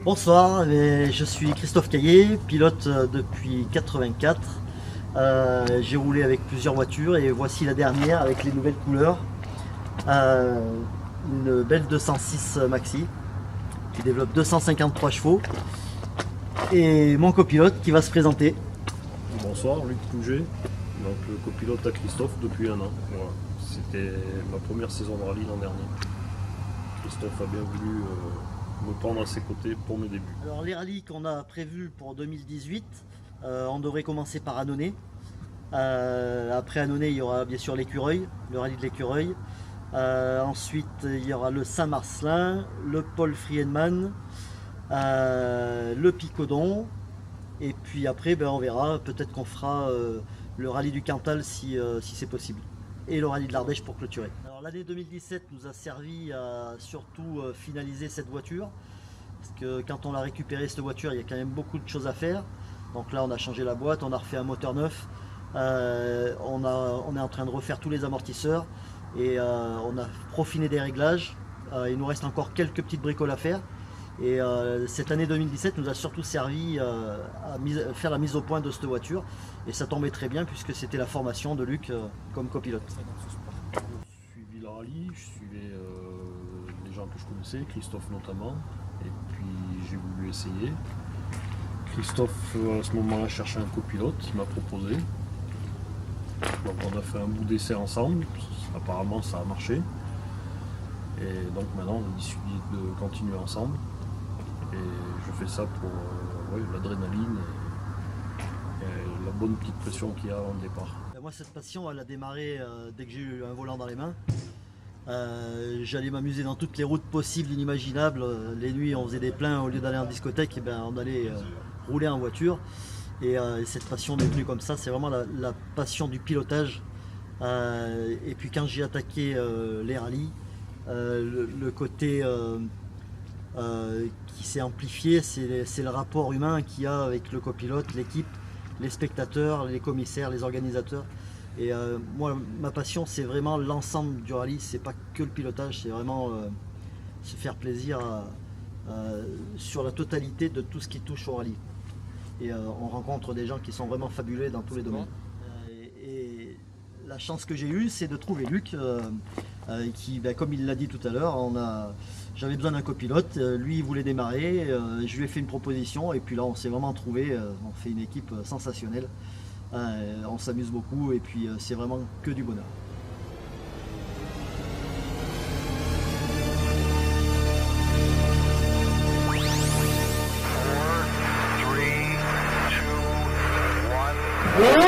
Bonsoir, je suis Christophe Caillé, pilote depuis 84. J'ai roulé avec plusieurs voitures et voici la dernière avec les nouvelles couleurs. Une belle 206 Maxi qui développe 253 chevaux. Et mon copilote qui va se présenter. Bonsoir, Luc Pouget, donc le copilote à Christophe depuis un an. Voilà. C'était ma première saison de rallye l'an dernier. Christophe a bien voulu me prendre à ses côtés pour mes débuts. Alors les rallyes qu'on a prévus pour 2018, on devrait commencer par Annonay. Après Annonay, il y aura bien sûr l'écureuil, le rallye de l'écureuil. Ensuite, il y aura le Saint-Marcelin, le Paul Friedemann, le Picodon. Et puis après, on verra, peut-être qu'on fera le rallye du Cantal si c'est possible. Et le rallye de l'Ardèche pour clôturer. Alors l'année 2017 nous a servi à surtout finaliser cette voiture. Parce que quand on a récupéré cette voiture, il y a quand même beaucoup de choses à faire. Donc là, on a changé la boîte, on a refait un moteur neuf. On est en train de refaire tous les amortisseurs. Et on a profiné des réglages. Il nous reste encore quelques petites bricoles à faire. Et cette année 2017 nous a surtout servi à faire la mise au point de cette voiture. Et ça tombait très bien puisque c'était la formation de Luc comme copilote. Je suivais le rallye, je suivais les gens que je connaissais, Christophe notamment. Et puis j'ai voulu essayer. Christophe à ce moment-là cherchait un copilote, il m'a proposé. Donc on a fait un bout d'essai ensemble, apparemment ça a marché. Et donc maintenant on a décidé de continuer ensemble. Et je fais ça pour l'adrénaline et la bonne petite pression qu'il y a au départ. Moi cette passion elle a démarré dès que j'ai eu un volant dans les mains. J'allais m'amuser dans toutes les routes possibles, inimaginables. Les nuits on faisait des pleins au lieu d'aller en discothèque, on allait rouler en voiture. Et cette passion m'est venue comme ça, c'est vraiment la passion du pilotage. Et puis quand j'ai attaqué les rallyes, le côté qui s'est amplifié, c'est le rapport humain qu'il y a avec le copilote, l'équipe, les spectateurs, les commissaires, les organisateurs. Et moi, ma passion, c'est vraiment l'ensemble du rallye, c'est pas que le pilotage, c'est vraiment se faire plaisir sur la totalité de tout ce qui touche au rallye. Et on rencontre des gens qui sont vraiment fabuleux dans tous les domaines. Et la chance que j'ai eue, c'est de trouver Luc, qui, comme il l'a dit tout à l'heure, j'avais besoin d'un copilote, lui il voulait démarrer, je lui ai fait une proposition et puis là on s'est vraiment trouvé, on fait une équipe sensationnelle, on s'amuse beaucoup et puis c'est vraiment que du bonheur. Four, three, two, one.